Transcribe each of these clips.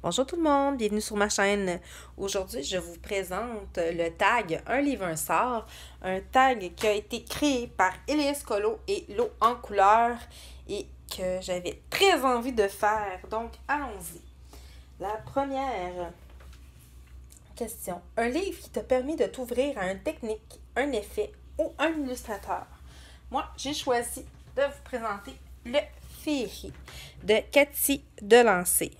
Bonjour tout le monde, bienvenue sur ma chaîne. Aujourd'hui, je vous présente le tag Un livre, un sort. Un tag qui a été créé par Elias Colo et L'eau en couleur et que j'avais très envie de faire. Donc, allons-y. La première question. Un livre qui t'a permis de t'ouvrir à une technique, un effet ou un illustrateur. Moi, j'ai choisi de vous présenter Le Féerie de Cathy Delancey.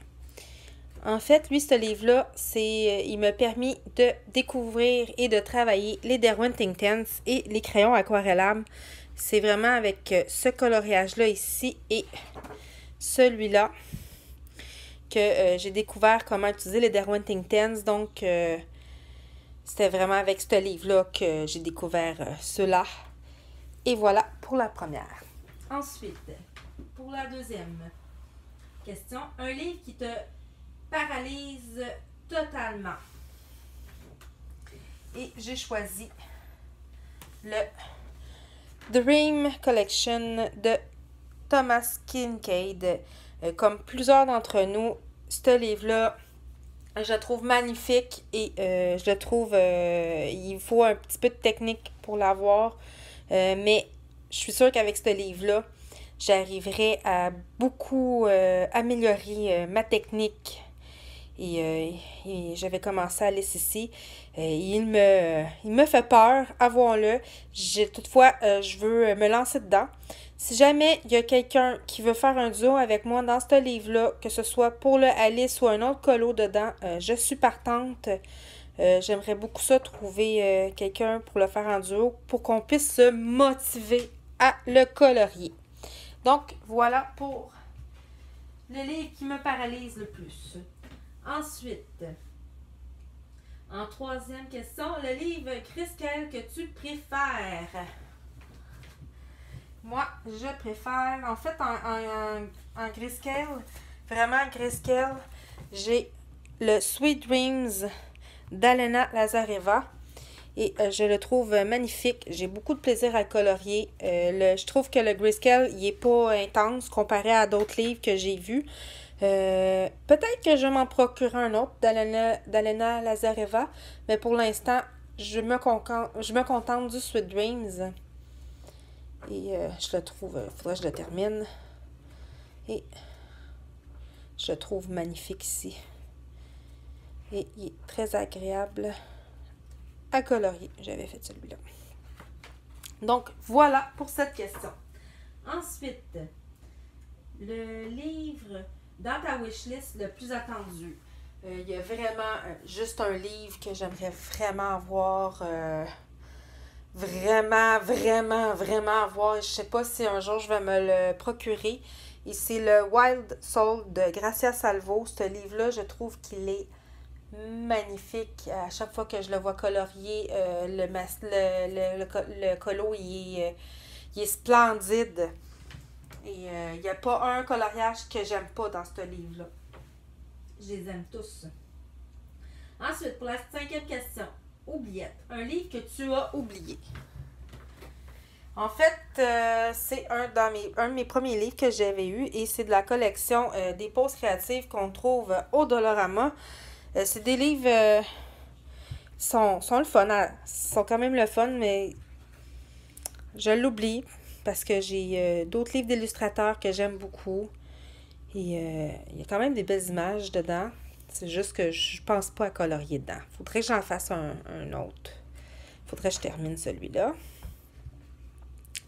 En fait, lui, ce livre-là, il m'a permis de découvrir et de travailler les Derwent Tents et les crayons aquarellables. C'est vraiment avec ce coloriage-là ici et celui-là que j'ai découvert comment utiliser les Derwent Tents. Donc, c'était vraiment avec ce livre-là que j'ai découvert cela. Et voilà pour la première. Ensuite, pour la deuxième question, un livre qui te paralyse totalement. Et j'ai choisi le Dream Collection de Thomas Kinkade. Comme plusieurs d'entre nous, ce livre-là, je le trouve magnifique et je le trouve, il faut un petit peu de technique pour l'avoir. Mais je suis sûre qu'avec ce livre-là, j'arriverai à beaucoup améliorer ma technique. Et j'avais commencé à laisser ici. Il me fait peur, avouons-le. Toutefois, je veux me lancer dedans. Si jamais il y a quelqu'un qui veut faire un duo avec moi dans ce livre-là, que ce soit pour le Alice ou un autre colo dedans, je suis partante. J'aimerais beaucoup ça, trouver quelqu'un pour le faire en duo, pour qu'on puisse se motiver à le colorier. Donc, voilà pour le livre qui me paralyse le plus. Ensuite, en troisième question, le livre Grayscale que tu préfères. Moi, je préfère, en fait, en Grayscale, vraiment Grayscale, j'ai le Sweet Dreams d'Alena Lazareva. Et je le trouve magnifique. J'ai beaucoup de plaisir à le colorier. Je trouve que le Grayscale, il n'est pas intense comparé à d'autres livres que j'ai vus. Peut-être que je vais m'en procurer un autre d'Alena Lazareva, mais pour l'instant, je me contente du Sweet Dreams. Et je le trouve, faudrait que je le termine. Et je le trouve magnifique ici. Et il est très agréable à colorier. J'avais fait celui-là. Donc, voilà pour cette question. Ensuite, le livre dans ta wishlist le plus attendu. Il y a vraiment juste un livre que j'aimerais vraiment avoir. Vraiment avoir. Je sais pas si un jour je vais me le procurer. Et c'est le Wild Soul de Gracia Salvo. Ce livre-là, je trouve qu'il est magnifique. À chaque fois que je le vois colorier, le colo, il est splendide. Et il n'y a pas un coloriage que j'aime pas dans ce livre-là. Je les aime tous. Ensuite, pour la cinquième question. Oubliette. Un livre que tu as oublié. En fait, c'est un de mes premiers livres que j'avais eu et c'est de la collection des pauses créatives qu'on trouve au Dollarama. C'est des livres sont le fun. Sont quand même le fun, mais je l'oublie parce que j'ai d'autres livres d'illustrateurs que j'aime beaucoup. Et il y a quand même des belles images dedans. C'est juste que je pense pas à colorier dedans. Faudrait que j'en fasse un autre. Faudrait que je termine celui-là.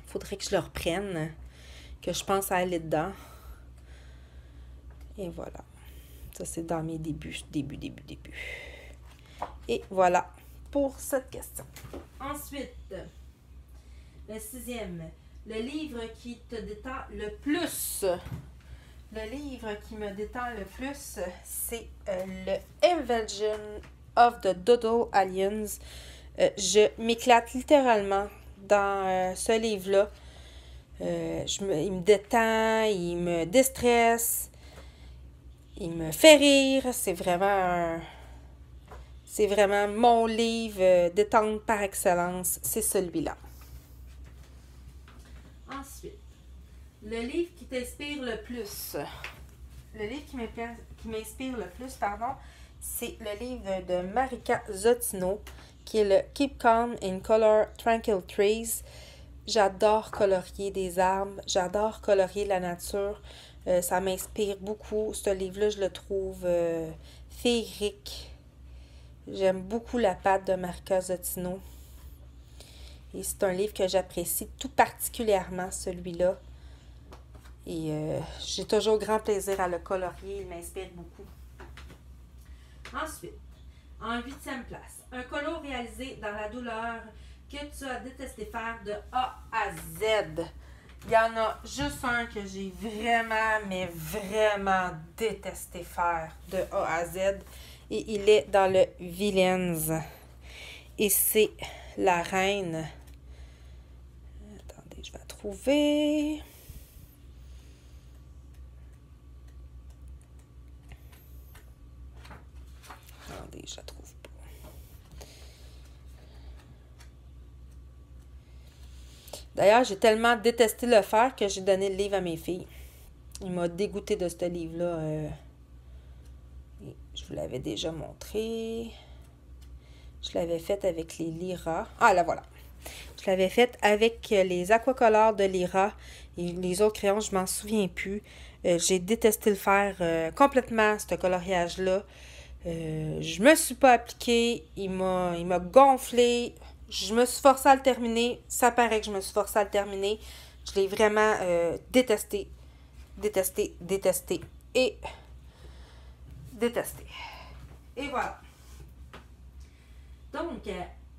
Faudrait que je le reprenne. Que je pense à aller dedans. Et voilà. Ça, c'est dans mes débuts. Et voilà pour cette question. Ensuite, le sixième. Le livre qui te détend le plus. Le livre qui me détend le plus, c'est le Invasion of the Doodle Aliens. Je m'éclate littéralement dans ce livre-là. Il me détend, il me déstresse, il me fait rire. C'est vraiment mon livre détente par excellence. C'est celui-là. Ensuite, le livre qui t'inspire le plus. le livre qui m'inspire le plus, pardon, c'est le livre de Marika Zottino, qui est le Keep Calm in Color Tranquil Trees. J'adore colorier des arbres, j'adore colorier la nature. Ça m'inspire beaucoup. Ce livre-là, je le trouve féerique. J'aime beaucoup la patte de Marika Zottino. Et c'est un livre que j'apprécie tout particulièrement, celui-là. Et j'ai toujours grand plaisir à le colorier. Il m'inspire beaucoup. Ensuite, en 8e place, un colo réalisé dans la douleur que tu as détesté faire de A à Z. Il y en a juste un que j'ai vraiment, mais vraiment détesté faire de A à Z. Et il est dans le Villains. Et c'est la reine. Attendez, je vais la trouver. Attendez, je la trouve pas. D'ailleurs, j'ai tellement détesté le faire que j'ai donné le livre à mes filles. Il m'a dégoûté de ce livre-là. Je vous l'avais déjà montré. Je l'avais fait avec les Lyra. Ah, là, voilà. Je l'avais fait avec les aquacolores de Lyra. Et les autres crayons, je m'en souviens plus. J'ai détesté le faire complètement, ce coloriage-là. Je me suis pas appliquée. Il m'a gonflé. Je me suis forcée à le terminer. Ça paraît que je me suis forcée à le terminer. Je l'ai vraiment détesté. Détesté, détesté. Et détesté. Et voilà. Donc,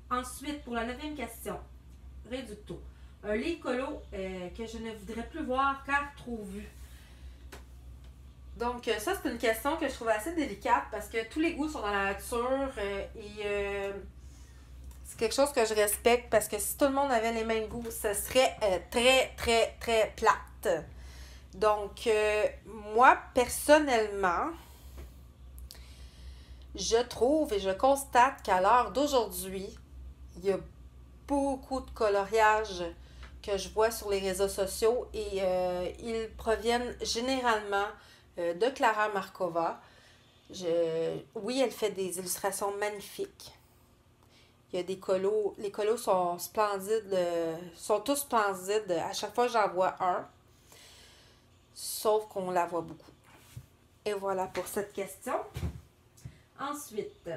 ensuite, pour la 9e question, réducto. Un livre colo que je ne voudrais plus voir car trop vu. Donc, ça, c'est une question que je trouve assez délicate parce que tous les goûts sont dans la nature et c'est quelque chose que je respecte parce que si tout le monde avait les mêmes goûts, ce serait très, très, très plate. Donc, moi, personnellement, je trouve et je constate qu'à l'heure d'aujourd'hui, il y a beaucoup de coloriages que je vois sur les réseaux sociaux et ils proviennent généralement de Klara Markova. Oui, elle fait des illustrations magnifiques. Il y a des colos. Les colos sont splendides. Sont tous splendides. À chaque fois, j'en vois un. Sauf qu'on la voit beaucoup. Et voilà pour cette question. Ensuite,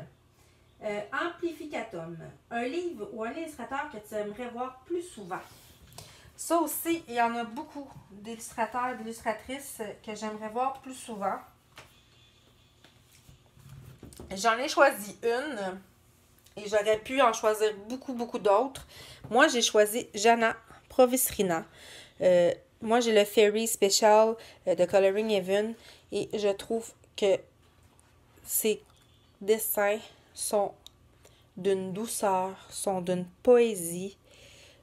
Amplificatum. Un livre ou un illustrateur que tu aimerais voir plus souvent. Ça aussi, il y en a beaucoup d'illustrateurs et d'illustratrices que j'aimerais voir plus souvent. J'en ai choisi une et j'aurais pu en choisir beaucoup, beaucoup d'autres. Moi, j'ai choisi Jana Provisrina. Moi, j'ai le Fairy Special de Coloring Heaven et je trouve que ses dessins sont d'une douceur, sont d'une poésie.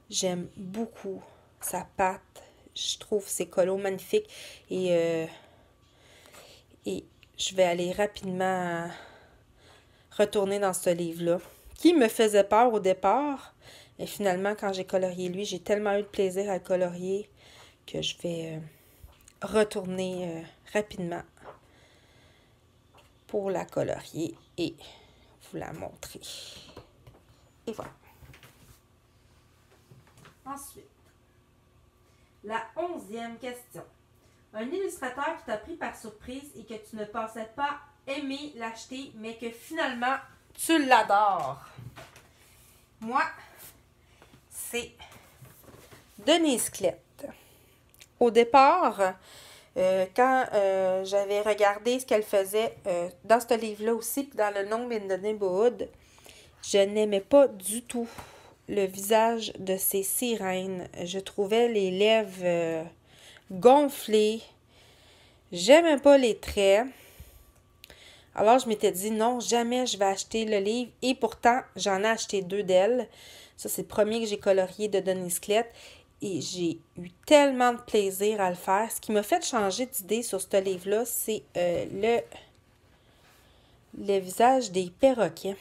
J'aime beaucoup sa patte. Je trouve ses colos magnifiques. Et je vais aller rapidement retourner dans ce livre-là, qui me faisait peur au départ. Et finalement, quand j'ai colorié lui, j'ai tellement eu de plaisir à le colorier que je vais retourner rapidement pour la colorier et vous la montrer. Et voilà. Ensuite, la 11e question. Un illustrateur qui t'a pris par surprise et que tu ne pensais pas aimer l'acheter, mais que finalement, tu l'adores. Moi, c'est Denise Klett. Au départ, quand j'avais regardé ce qu'elle faisait dans ce livre-là aussi, puis dans le Gnome in the Neighborhood, je n'aimais pas du tout le visage de ces sirènes. Je trouvais les lèvres gonflées. J'aimais pas les traits. Alors, je m'étais dit, non, jamais je vais acheter le livre. Et pourtant, j'en ai acheté 2 d'elle. Ça, c'est le premier que j'ai colorié de Denise Klett. Et j'ai eu tellement de plaisir à le faire. Ce qui m'a fait changer d'idée sur ce livre-là, c'est le visage des perroquets.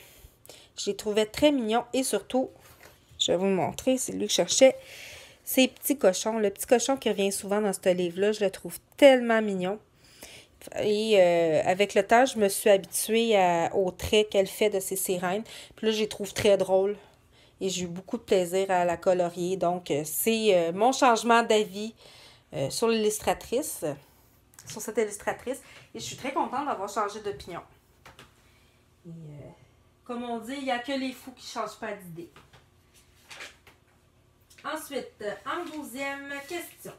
Je les trouvais très mignons. Et surtout, je vais vous montrer, c'est lui que je cherchais, ces petits cochons. Le petit cochon qui revient souvent dans ce livre-là, je le trouve tellement mignon. Et avec le temps, je me suis habituée aux traits qu'elle fait de ses sirènes. Puis là, je les trouve très drôles. Et j'ai eu beaucoup de plaisir à la colorier. Donc, c'est mon changement d'avis sur l'illustratrice, sur cette illustratrice. Et je suis très contente d'avoir changé d'opinion. Et comme on dit, il n'y a que les fous qui ne changent pas d'idée. Ensuite, en 12e question.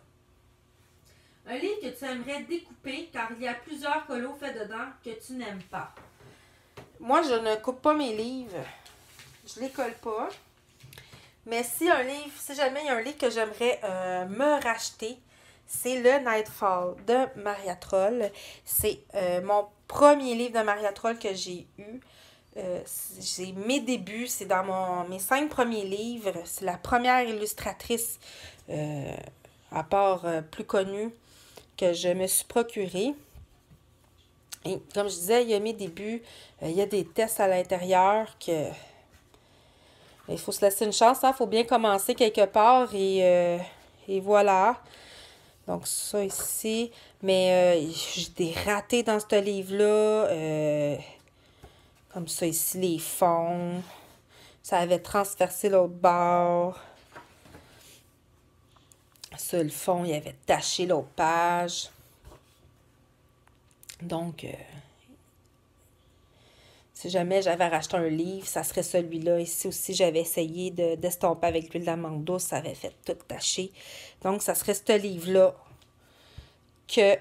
Un livre que tu aimerais découper car il y a plusieurs colos faits dedans que tu n'aimes pas. Moi, je ne coupe pas mes livres. Je les colle pas. Mais si jamais il y a un livre que j'aimerais me racheter, c'est le Nightfall de Maria Troll. C'est mon premier livre de Maria Troll que j'ai eu. C'est mes débuts, c'est dans mes 5 premiers livres. C'est la première illustratrice, à part plus connue, que je me suis procurée. Et comme je disais, il y a mes débuts, il y a des tests à l'intérieur que il faut se laisser une chance, il faut bien commencer quelque part et voilà. Donc ça ici, mais j'ai des ratés dans ce livre-là, comme ça ici, les fonds, ça avait transversé l'autre bord. Ça, le fond, il avait taché l'autre page. Donc, si jamais j'avais racheté un livre, ça serait celui-là. Ici aussi, j'avais essayé d'estomper avec l'huile d'amande douce. Ça avait fait tout tacher. Donc, ça serait ce livre-là que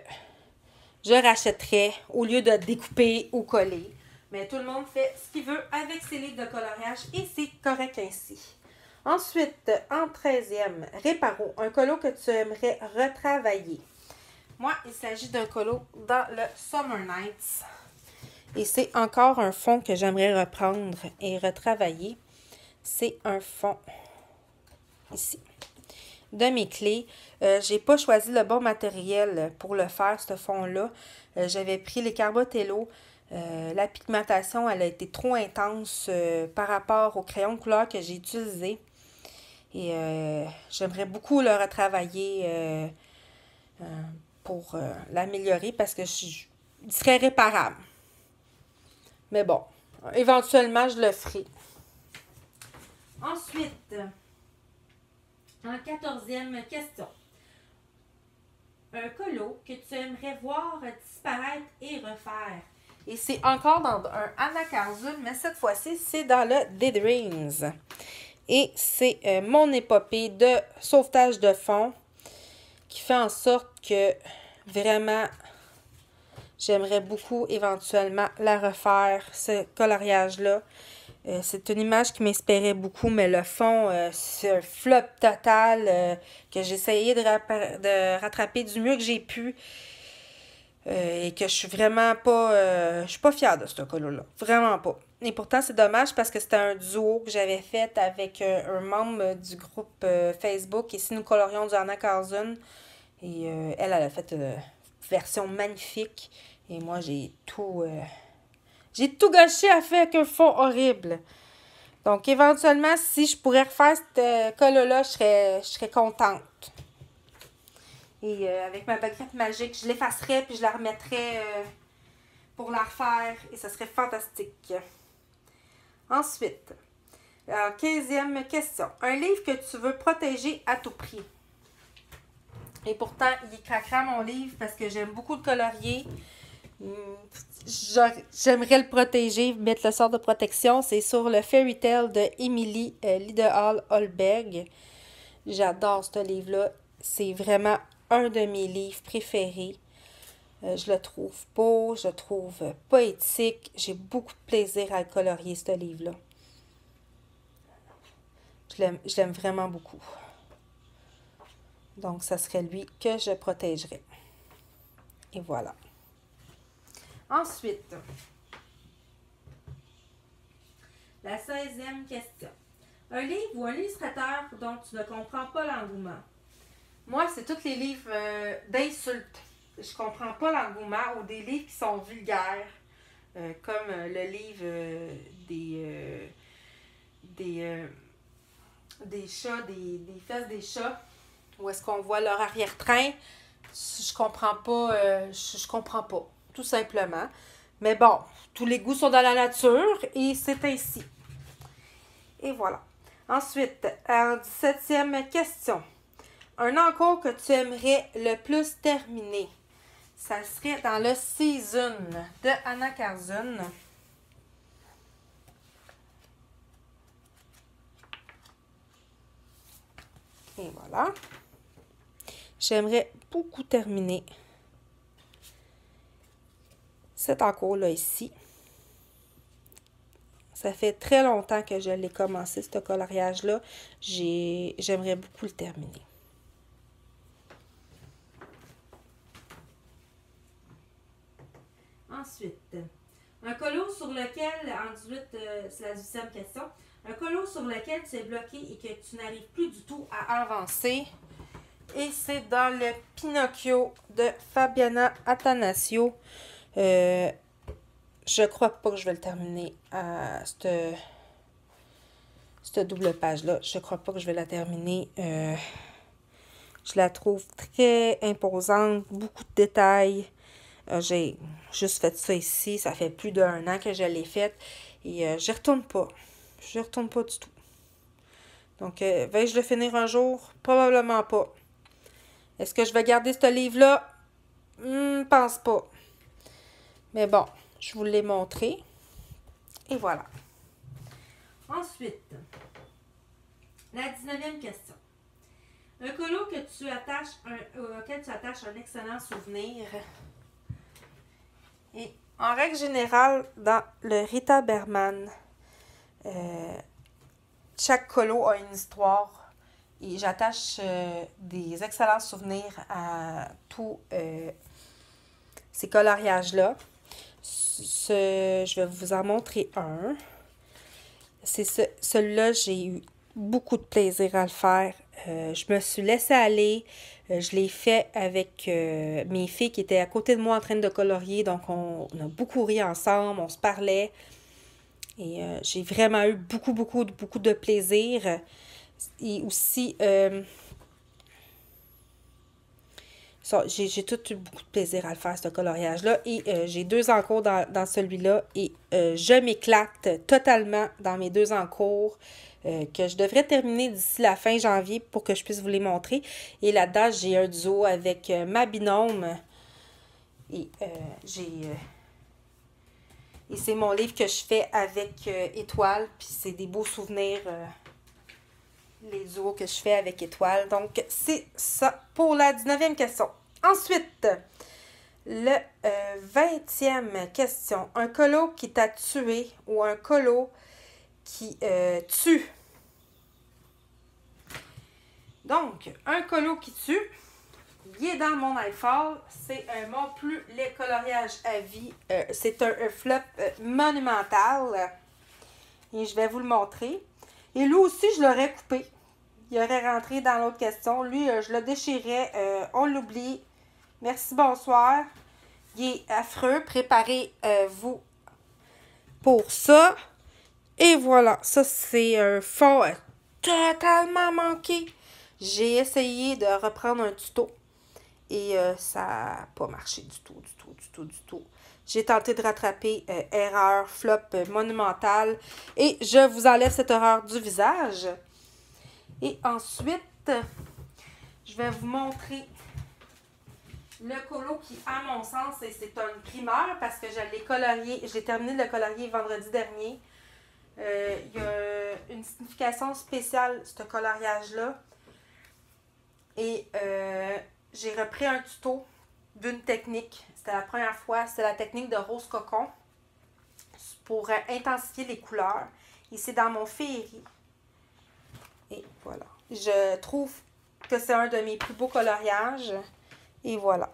je rachèterais au lieu de découper ou coller. Mais tout le monde fait ce qu'il veut avec ses livres de coloriage et c'est correct ainsi. Ensuite, en 13e, Réparo, un colo que tu aimerais retravailler. Moi, il s'agit d'un colo dans le Summer Nights. Et c'est encore un fond que j'aimerais reprendre et retravailler. C'est un fond ici. De mes clés, j'ai pas choisi le bon matériel pour le faire, ce fond-là. J'avais pris les Carbotello. La pigmentation, elle a été trop intense par rapport au crayon de couleur que j'ai utilisé. Et j'aimerais beaucoup le retravailler pour l'améliorer parce que il serait réparable. Mais bon, éventuellement, je le ferai. Ensuite, en 14e question. Un colo que tu aimerais voir disparaître et refaire. Et c'est encore dans un anacarzule, mais cette fois-ci, c'est dans le Daydreams. Et c'est mon épopée de sauvetage de fond qui fait en sorte que vraiment, j'aimerais beaucoup éventuellement la refaire, ce coloriage-là. C'est une image qui m'inspirait beaucoup, mais le fond, c'est un flop total que j'ai essayé de rattraper du mieux que j'ai pu. Et que je suis vraiment pas... je suis pas fière de ce colo-là. Vraiment pas. Et pourtant, c'est dommage parce que c'était un duo que j'avais fait avec un membre du groupe Facebook. Ici, nous colorions du Anna Carlson. Et elle a fait une version magnifique. Et moi, j'ai tout gâché à faire avec un fond horrible. Donc, éventuellement, si je pourrais refaire ce colo-là, je serais contente. Et avec ma baguette magique, je l'effacerais puis je la remettrais pour la refaire. Et ça serait fantastique. Ensuite, 15e question. Un livre que tu veux protéger à tout prix. Et pourtant, il est craquant mon livre parce que j'aime beaucoup le colorier. J'aimerais le protéger, mettre le sort de protection. C'est sur le Fairy Tale de Emily Liddell Holberg. J'adore ce livre-là. C'est vraiment un de mes livres préférés. Je le trouve beau, je le trouve poétique. J'ai beaucoup de plaisir à le colorier, ce livre-là. Je l'aime vraiment beaucoup. Donc, ça serait lui que je protégerais. Et voilà. Ensuite, la 16e question. Un livre ou un illustrateur dont tu ne comprends pas l'engouement. Moi, c'est tous les livres d'insultes. Je comprends pas l'engouement ou des livres qui sont vulgaires. Comme le livre des chats, des fesses des chats. Où est-ce qu'on voit leur arrière-train. Je comprends pas. Je comprends pas. tout simplement. Mais bon, tous les goûts sont dans la nature et c'est ainsi. Et voilà. Ensuite, en 17e question. Un encours que tu aimerais le plus terminer. Ça serait dans le Season de Anna Carzun. Et voilà. J'aimerais beaucoup terminer cet encours-là ici. Ça fait très longtemps que je l'ai commencé, ce coloriage-là. J'aimerais beaucoup le terminer. Ensuite, un colo sur lequel, c'est la 18e question, un colo sur lequel tu es bloqué et que tu n'arrives plus du tout à avancer. Et c'est dans le Pinocchio de Fabiana Attanasio. Je crois pas que je vais le terminer à cette double page-là. Je crois pas que je vais la terminer. Je la trouve très imposante, beaucoup de détails. J'ai juste fait ça ici. Ça fait plus d'1 an que je l'ai faite. Et j'y retourne pas. Je retourne pas du tout. Donc, vais-je le finir un jour? Probablement pas. Est-ce que je vais garder ce livre-là? Pense pas. Mais bon, je vous l'ai montré. Et voilà. Ensuite, la 19e question. Un colo auquel tu attaches un excellent souvenir. Et en règle générale, dans le Rita Berman, chaque colo a une histoire. Et j'attache des excellents souvenirs à tous ces coloriages-là. Je vais vous en montrer un. C'est celui-là, j'ai eu beaucoup de plaisir à le faire. Je me suis laissée aller. Je l'ai fait avec mes filles qui étaient à côté de moi en train de colorier. Donc, on a beaucoup ri ensemble, on se parlait. Et j'ai vraiment eu beaucoup de plaisir. Et aussi, j'ai tout eu beaucoup de plaisir à le faire, ce coloriage-là. Et j'ai 2 encours dans celui-là. Et je m'éclate totalement dans mes 2 encours que je devrais terminer d'ici la fin janvier pour que je puisse vous les montrer. Et là-dedans, j'ai un duo avec ma binôme. Et et c'est mon livre que je fais avec Étoile. Puis c'est des beaux souvenirs. Les duos que je fais avec Étoile. Donc, c'est ça pour la 19e question. Ensuite, le 20e question. Un colo qui t'a tué ou un colo qui tue. Donc, un colo qui tue, il est dans mon iFall. C'est mon plus laid coloriage à vie. C'est un flop monumental. Et je vais vous le montrer. Et lui aussi, je l'aurais coupé. Il aurait rentré dans l'autre question. Lui, je le déchirais. On l'oublie. Merci, bonsoir. Il est affreux. Préparez-vous pour ça. Et voilà. Ça, c'est un fond totalement manqué. J'ai essayé de reprendre un tuto. Et ça n'a pas marché du tout. J'ai tenté de rattraper erreur, flop monumentale. Et je vous enlève cette erreur du visage. Et ensuite, je vais vous montrer le colo qui, à mon sens, c'est une primeur parce que je l'ai colorié. J'ai terminé de le colorier vendredi dernier. Il y a une signification spéciale, ce coloriage-là. Et j'ai repris un tuto d'une technique. C'était la première fois. C'est la technique de rose cocon pour intensifier les couleurs. Et c'est dans mon féerie. Et voilà. Je trouve que c'est un de mes plus beaux coloriages. Et voilà.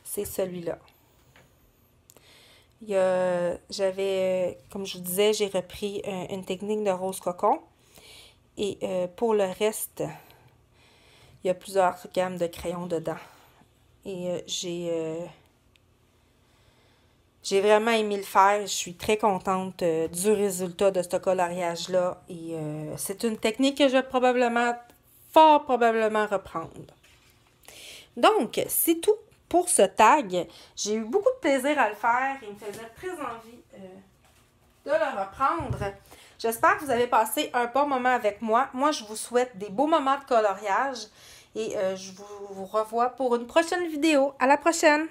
C'est celui-là. Comme je vous disais, j'ai repris une technique de rose cocon. Et pour le reste, il y a plusieurs gammes de crayons dedans. Et j'ai vraiment aimé le faire. Je suis très contente du résultat de ce coloriage-là. Et c'est une technique que je vais fort probablement reprendre. Donc, c'est tout pour ce tag. J'ai eu beaucoup de plaisir à le faire. Il me faisait très envie de le reprendre. J'espère que vous avez passé un bon moment avec moi. Moi, je vous souhaite des beaux moments de coloriage et je vous revois pour une prochaine vidéo. À la prochaine!